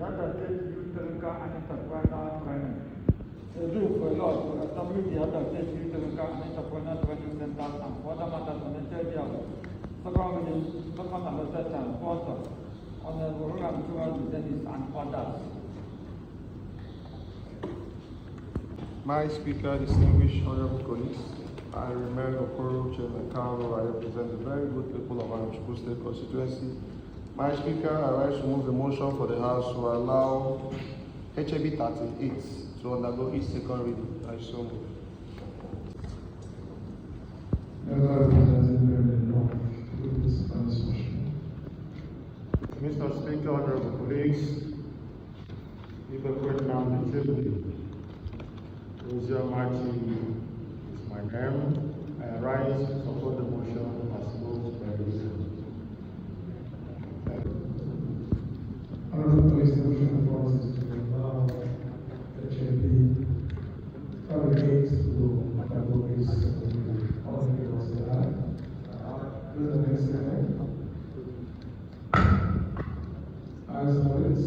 State Youth and Entrepreneur Training. The group for law to establish the State Youth and Entrepreneur Training Centers and further matters on the area. Second research and sponsor on the program to Dennis and others. My speaker, distinguished honorable colleagues, I remain Okoro Chairman Kano. I represent the very good people of Anambra State constituency. My speaker, I rise to move a motion for the House to allow HAB 38 to undergo its second reading. I so move. Mr. Speaker, honorable colleagues, if a question on the table, Rosia Martin is my name. I rise to support the motion as moved by the President. Honorable colleagues, the motion for us is to allow HAB 38 to undergo its second reading. All in favor say aye. Those against say nay. Ayes have it.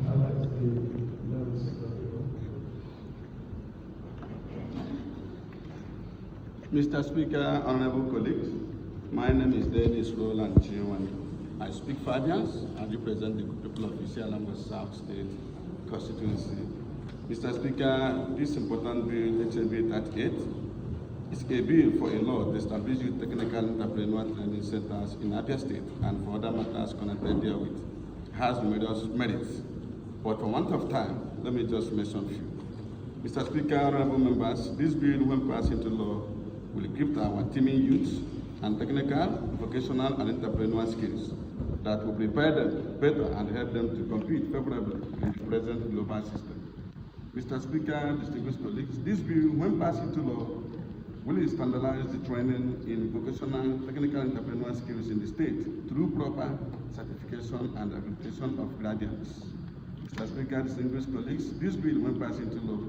I'd like to be levels of the bill. Mr. Speaker, honorable colleagues, my name is Dennis Roland Chiwani. I speak Fabians and represent the people of Anambra South State constituency. Mr. Speaker, this important bill, HAB 38, is a bill for a law to establish youth technical entrepreneur training centers in Abia State and for other matters connected therewith. It has numerous merits, but for want of time, let me just mention a few. Mr. Speaker, honorable members, this bill, when passed into law, will equip our teaming youths and technical, vocational, and entrepreneurial skills that will prepare them better and help them to compete favorably in the present global system. Mr. Speaker, distinguished colleagues, this bill, when passed into law, will standardize the training in vocational, technical, entrepreneurial skills in the state through proper certification and accreditation of graduates. Mr. Speaker, distinguished colleagues, this bill, when passed into law,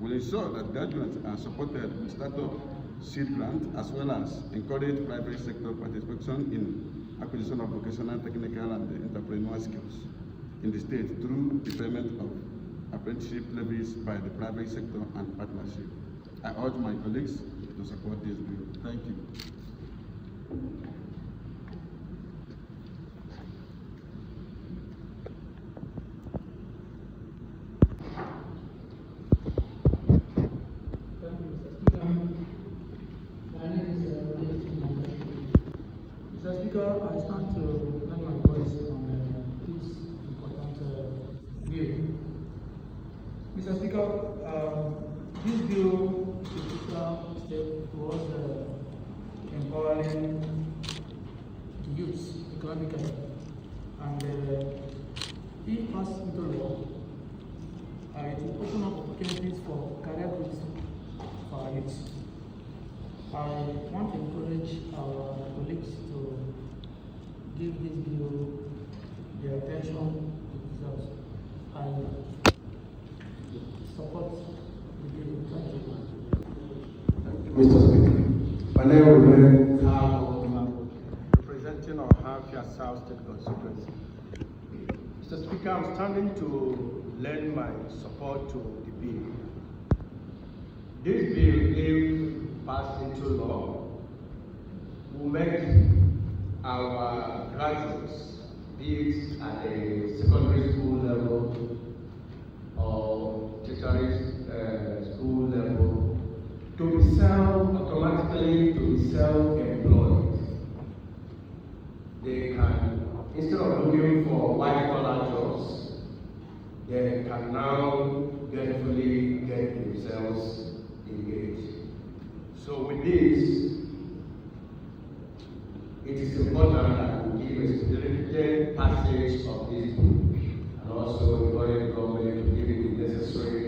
will ensure that graduates are supported with startup seed grant as well as encourage private sector participation in acquisition of vocational, technical, and entrepreneurial skills in the state through the payment of apprenticeship levies by the private sector and partnership. I urge my colleagues to support this bill. Thank you. Mr. Speaker, I stand to lend my voice on this important bill. Mr. Speaker, this bill is a crucial step towards empowering the youth economically, and if passed into law, it will open up opportunities for career growth for our youth. I want to encourage our colleagues to give this bill the attention it deserves. I support the bill. Thank you. Mr. Speaker, my name remains Carl, representing our Abia South State constituency. Mr. Speaker, I'm standing to lend my support to the bill. This bill, if passed into law, will make our graduates, be it at a secondary school level or tertiary school level, to be self-employed. They can, instead of looking for white-collar jobs, they can now gratefully get themselves engaged. So with this, it is important that we give a stringent passage of this bill and also encourage the government to give it the necessary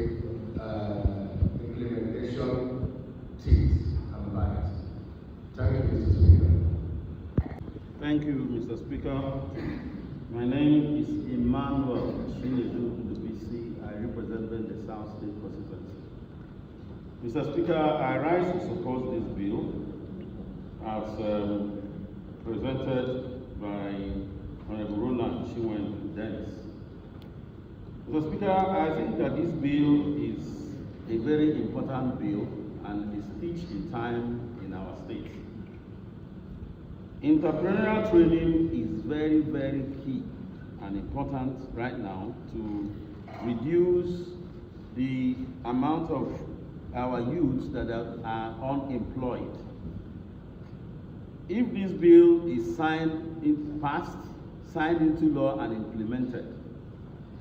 implementation teeth and bite. Thank you, Mr. Speaker. Thank you, Mr. Speaker. My name is Emmanuel Shinedu, the PC. I represent the South State constituency. Mr. Speaker, I rise to support this bill as presented by Honorable Roland Chiwani Dennis. Mr. Speaker, I think that this bill is a very important bill and is stitched in time in our state. Entrepreneurial training is very, very key and important right now to reduce the amount of our youths that are unemployed. If this bill is passed, signed into law and implemented,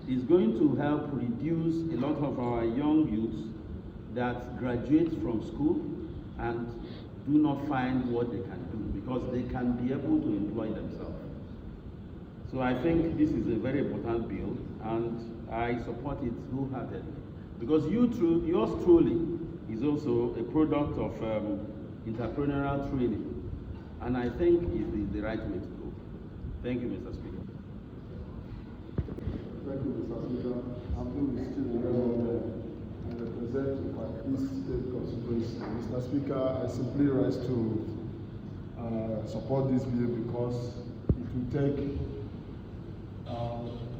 it's going to help reduce a lot of our young youths that graduate from school and do not find what they can do because they can be able to employ themselves. So I think this is a very important bill and I support it wholeheartedly because yours truly is also a product of entrepreneurial training and I think it's the right way to go. Thank you, Mr. Speaker. Thank you, Mr. Speaker. I'm doing I represent my East State constituency. Mr. Speaker, I simply rise to support this bill because it will take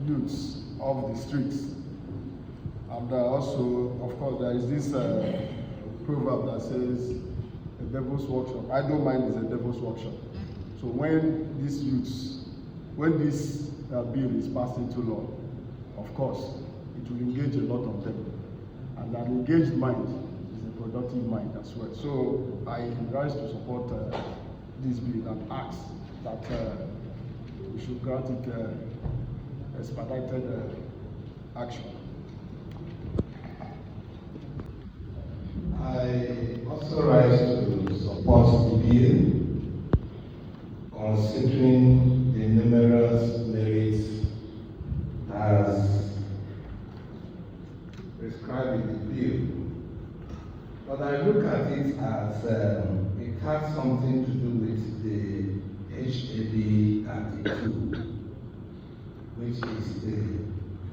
youths off the streets. And also, of course, there is this proverb that says, a devil's workshop. I don't mind is a devil's workshop. So when this bill is passed into law, of course, it will engage a lot of them. And an engaged mind is a productive mind as well. So I rise to support this bill and ask that we should grant it expedited action. I also rise to support the bill, considering the numerous merits as prescribed in the bill. But I look at it as it has something to do with the HAB 32, which is the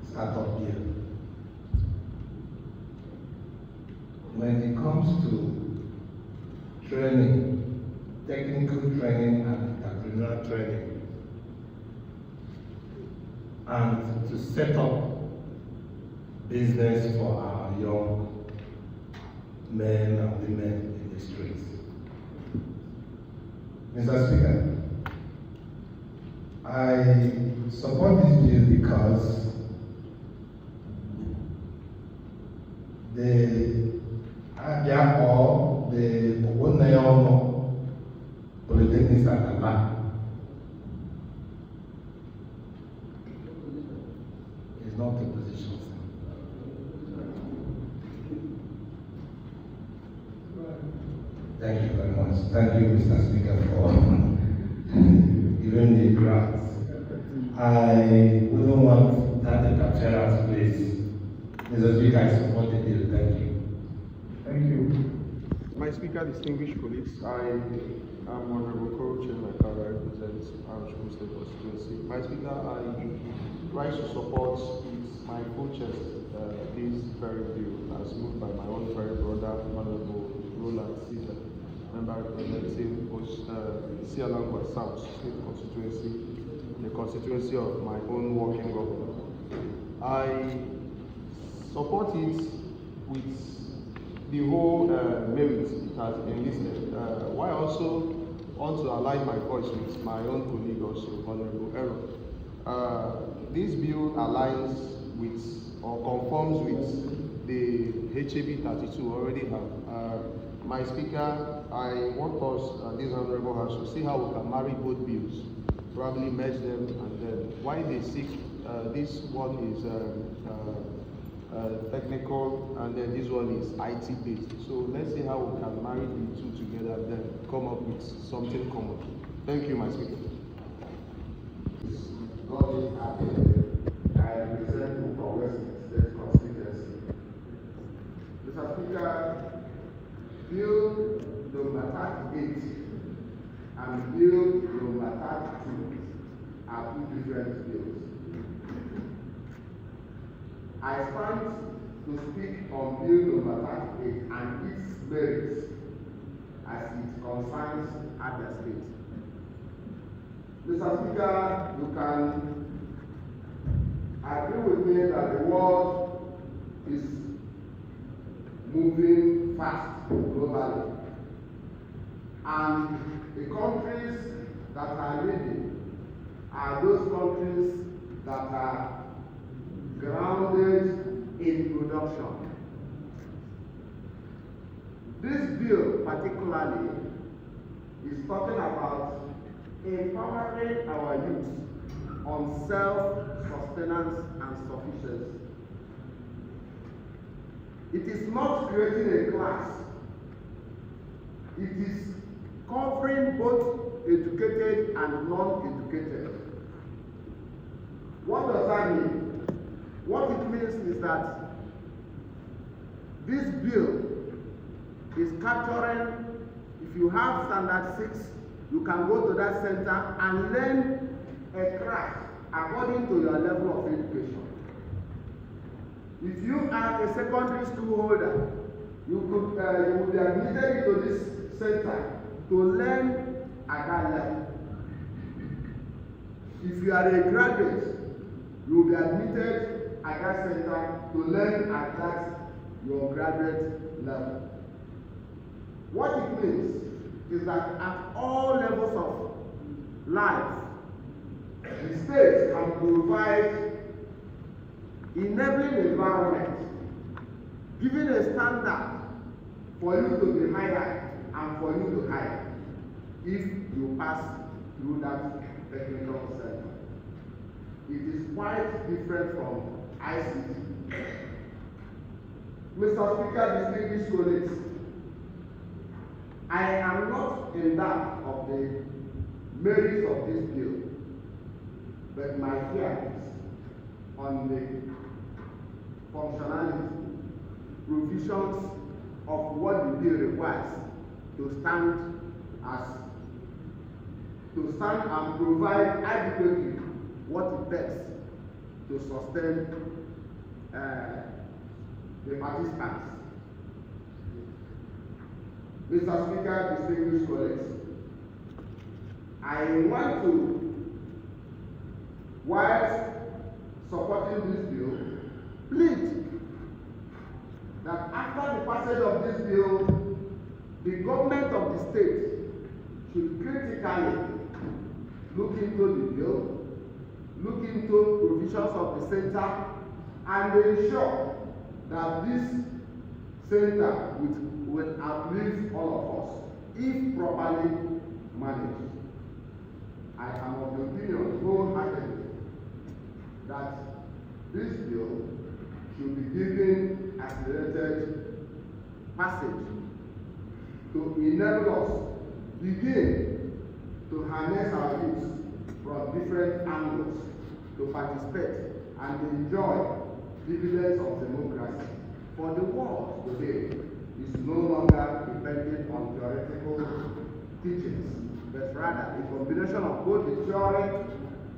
startup bill. When it comes to training, technical training and entrepreneurial training, and to set up business for our young men and women in the streets. Mr. Speaker, I support this bill because the Abia or the Owonayono Polytechnics at Abia is not a position. Thank you very much. Thank you, Mr. Speaker, for giving the grants. I wouldn't want that interference, please. Mr. Speaker, I support the bill. Thank you. Thank you. My Speaker, distinguished colleagues, I am Honorable Koro Chenakara, I represent Abia State constituency. My Speaker, I rise to support with my full chest this very bill as moved by my own very brother, Honorable Roland Caesar, member representing Sialangwa South State constituency, the constituency of my own working governor. I support it with the whole merit it has been listed. Why also want to align my voice with my own colleague also, Honorable Aaron. This bill aligns with or conforms with the HAB 32 already have. My Speaker, I want us, this Honorable House, to see how we can marry both bills, probably merge them, and then why they seek, this one is technical, and then this one is IT based. So let's see how we can marry the two together and then come up with something common. Thank you, my Speaker. I represent for West State constituency. Mr. Speaker, Bill number 38 and Bill number 32 are two different bills. I stand to speak on Bill number 38 and its merits as it concerns Abia State. Mr. Speaker, you can agree with me that the world is moving fast globally. And the countries that are leading are those countries that are grounded in production. This bill particularly is talking about empowering our youth on self-sustenance and sufficiency. It is not creating a class. It is covering both educated and non-educated. What does that mean? What it means is that this bill is capturing, if you have standard 6, you can go to that center and learn a craft according to your level of education. If you are a secondary school holder, you will be admitted into this center to learn at that level. If you are a graduate, you will be admitted at that center to learn at that your graduate level. What it means is that at all levels of life, the state can provide enabling environment, giving a standard for you to be hired and for you to hire if you pass through that technical center. It is quite different from ICT. Mr. Speaker, distinguished colleagues, I am not in doubt of the merits of this bill, but my fear is on the functionality, provisions of what the bill requires to stand and provide adequately what it takes to sustain the participants. Mr. Speaker, distinguished colleagues, I want to, whilst supporting this bill, plead that after the passage of this bill, the government of the state should critically look into the bill, look into provisions of the center, and ensure that this center will uplift all of us if properly managed. I am of the opinion wholeheartedly that this bill should be given accelerated passage to enable us begin to harness our youth from different angles to participate and enjoy dividends of democracy. For the world today is no longer dependent on theoretical teachings, but rather a combination of both the theory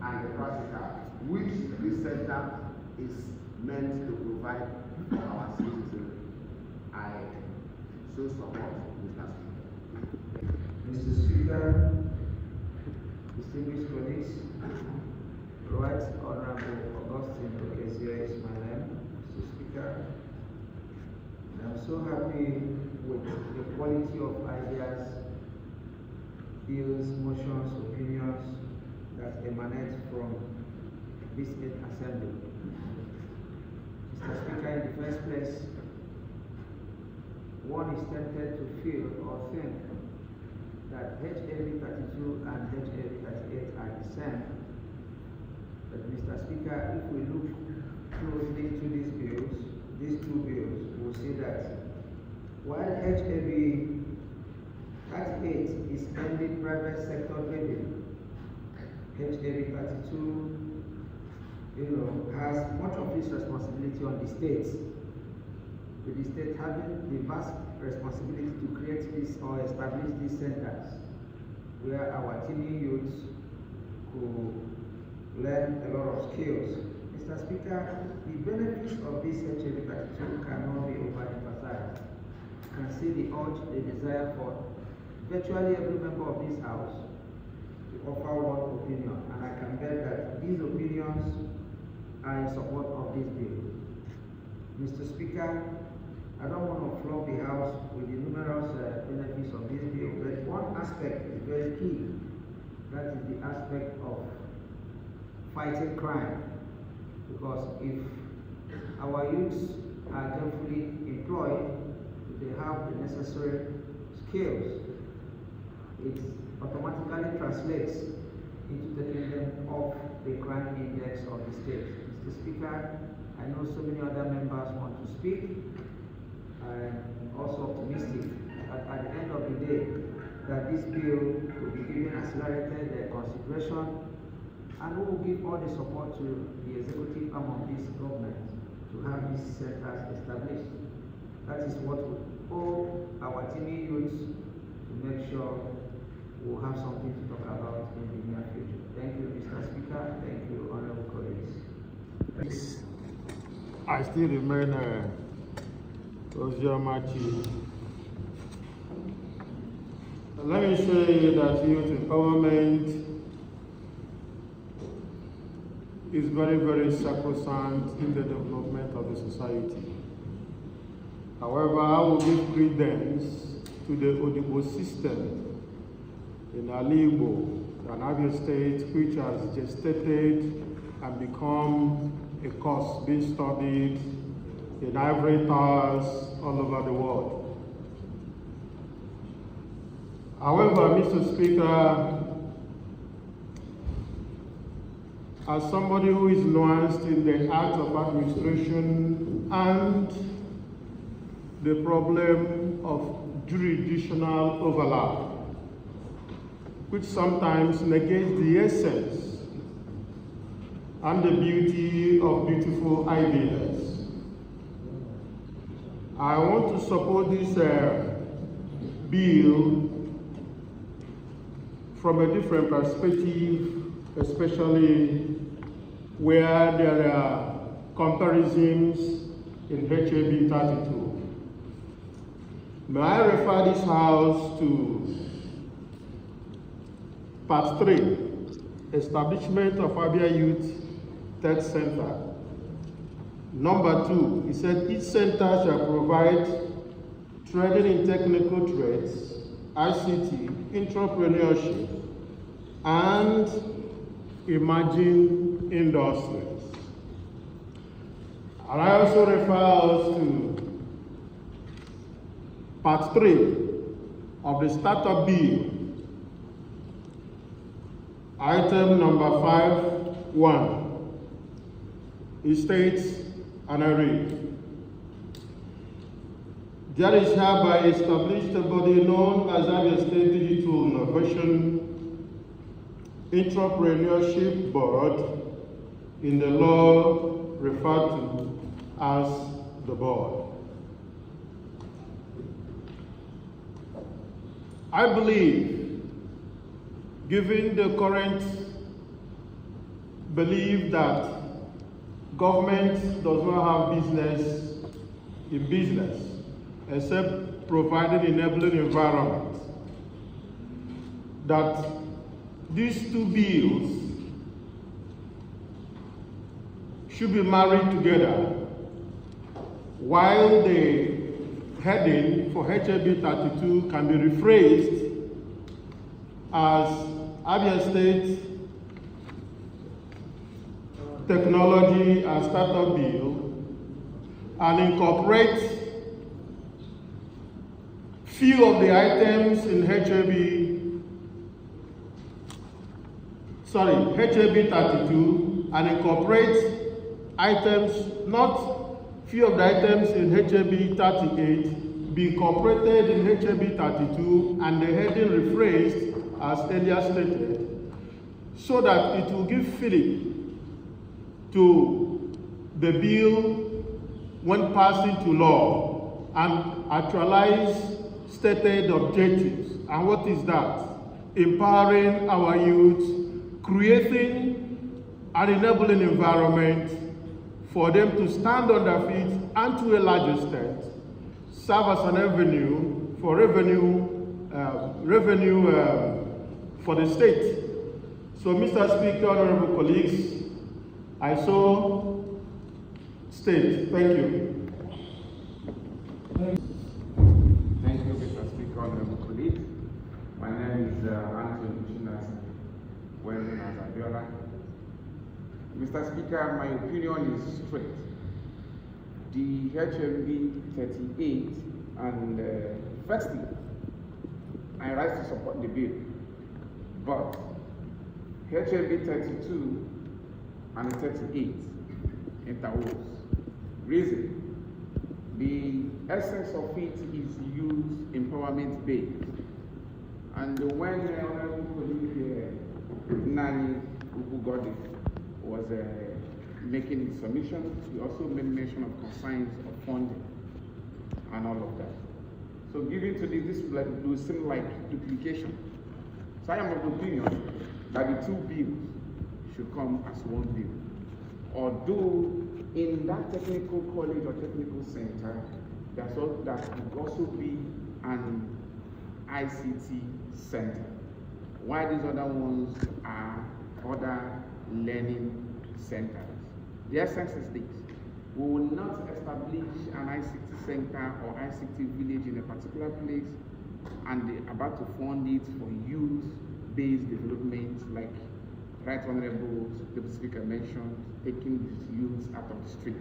and the practical, which this center is meant to provide for our citizens. I so support Mr. Speaker. Mr. Speaker, distinguished colleagues, Right Honorable Augustine Okezie is my name, Mr. Speaker. And I'm so happy with the quality of ideas, views, motions, opinions that emanate from this 8th Assembly. Mr. Speaker, in the first place, one is tempted to feel or think that HAB 32 and HAB 38 are the same. But Mr. Speaker, if we look closely to these two bills, we will see that while HAB 38 is ending private sector revenue, HAB 32 has much of its responsibility on the state, with the state having the vast responsibility to create this or establish these centers where our teeny youths could learn a lot of skills. Mr. Speaker, the benefits of this HAB 32 cannot be overemphasized. You can see the urge, the desire for virtually every member of this house to offer one opinion, and I can bet that these opinions are in support of this bill. Mr. Speaker, I don't want to flog the House with the numerous benefits of this bill, but one aspect is very key. That is the aspect of fighting crime. Because if our youths are carefully employed, if they have the necessary skills, it automatically translates into taking them off the crime index of the state. Mr. Speaker, I know so many other members want to speak. I'm also optimistic that at the end of the day, that this bill will be given accelerated consideration, and we will give all the support to the executive arm of this government to have these centers established. That is what we owe our teeming youths to make sure we'll have something to talk about in the near future. Thank you, Mr. Speaker. Thank you, honorable colleagues. I still remain Machi. Let me say that youth empowerment is very, very sacrosanct in the development of the society. However, I will give credence to the Odibo system in Alibo, an Abia state which has gestated and become a course being studied in ivory towers all over the world. However, Mr. Speaker, as somebody who is nuanced in the art of administration and the problem of jurisdictional overlap, which sometimes negates the essence and the beauty of beautiful ideas, I want to support this bill from a different perspective, especially where there are comparisons in HAB 32. May I refer this House to Part 3, Establishment of Abia Youth Tech Center. Number 2, it said each center shall provide training in technical trades, ICT, entrepreneurship, and emerging industries. And I also refer us to Part 3 of the Startup Bill, item number 5.1. It states, and I read, there is hereby established a body known as Abia State Digital Innovation Entrepreneurship Board, in the law referred to as the board. I believe, given the current belief that government does not have business in business, except providing enabling environment, that these two bills should be married together, while the heading for HAB 32 can be rephrased as Abia State Technology and Startup Bill, and incorporate few of the items in HAB 32, and incorporate items, not few of the items in HAB 38, be incorporated in HAB 32, and the heading rephrased as earlier stated, so that it will give fillip to the bill when passed into law and actualize stated objectives. And what is that? Empowering our youth, creating an enabling environment for them to stand on their feet and, to a large extent, serve as an avenue for revenue for the state. So, Mr. Speaker, honorable colleagues, I so state. Thank you. Thank you, Mr. Speaker, honorable colleagues. My name is Anthony Chinas, well known as Abia. Mr. Speaker, my opinion is straight. The HMB 38 and firstly, I rise to support the bill, but HMB 32 and 38 interwoves. Reason: the essence of it is youth empowerment based. And when the honorable colleague Nani Ubugodi was making his submission, he also made mention of concerns of funding and all of that. So given to this will seem like duplication. So I am of the opinion that the two bills should come as one bill. Although in that technical college or technical center, that would also be an ICT center, while these other ones are other learning centers. The essence is this: we will not establish an ICT center or ICT village in a particular place and they're about to fund it for youth-based development, like Right Honorable the Speaker mentioned, taking these youths out of the street.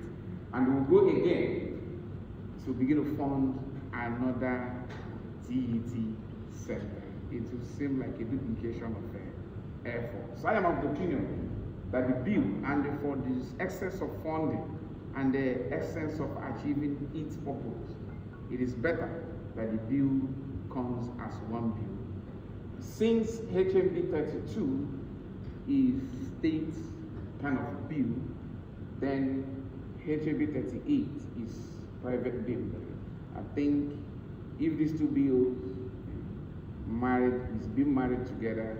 And we'll go again to begin to fund another TET center. It will seem like a duplication of effort. So I am of the opinion that the bill, and for this excess of funding and the essence of achieving its purpose, it is better that the bill comes as one bill. Since HMB 32 is state kind of bill, then HMB 38 is private bill. I think if these two bills being married together,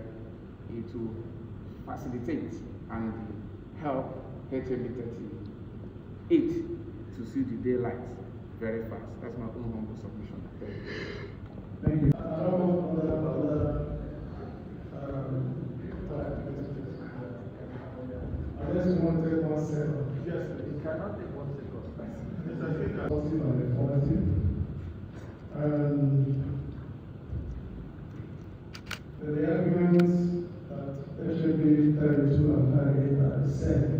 it will facilitate and help HMB 38 to see the daylight very fast. That's my own humble submission. Thank you. I just want to take 1 second. Yes, you cannot take 1 second. The arguments that HMB 32 and 38 are the same.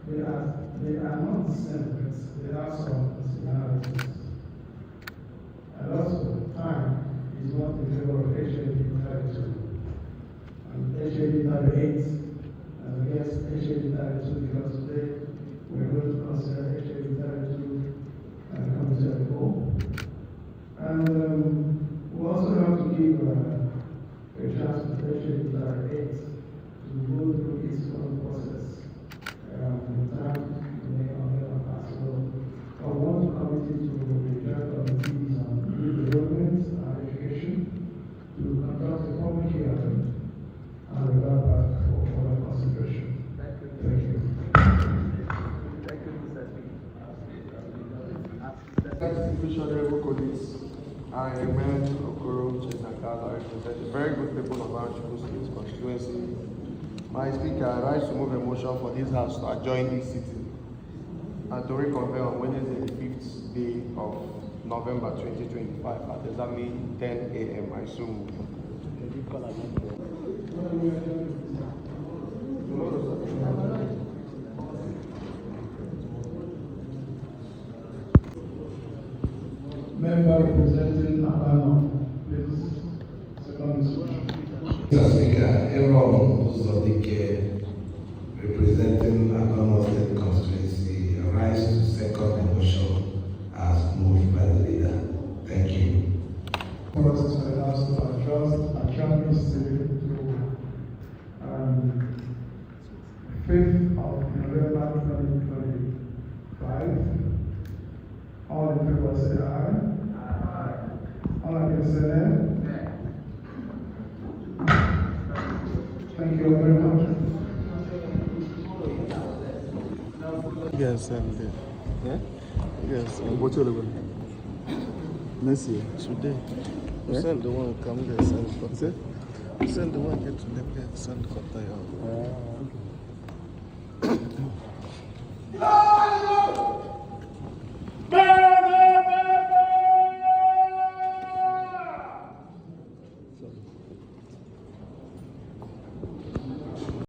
They are not the same, but they have some similarities. And also, time is not in favor of HMB 32 and HMB 38 and against HMB 32 because today we're going to consider HMB 32 and committee of the whole. And we also have to give a chance to HMB 38 to go through its own process in time to make our possible. I want the committee to reject committees on youth development and education to conduct a public hearing and revert back for further consideration. Thank you. Thank you, Mr. Distinguished honorable colleagues, I remain Okoro Chenakala, represent the very good people of our State constituency. My speaker, I rise to move a motion for this house to adjourn this sitting and to reconvene on Wednesday, the 5th day of November 2025 at exactly 10 a.m. I assume. Member representing Abia, please. Second discussion. Mr. Speaker, Aaron Uzodike, representing Abia State constituency, rise to second the motion as moved by the leader. Thank you. Process for the House to adjourn this sitting to 5th of November 2025. All in favor say aye. All against say nay. Thank you very much. Yes, yeah? Yes, what's your level? Next year. Today. You send the one, come there, send the Send the one, get to them, get send the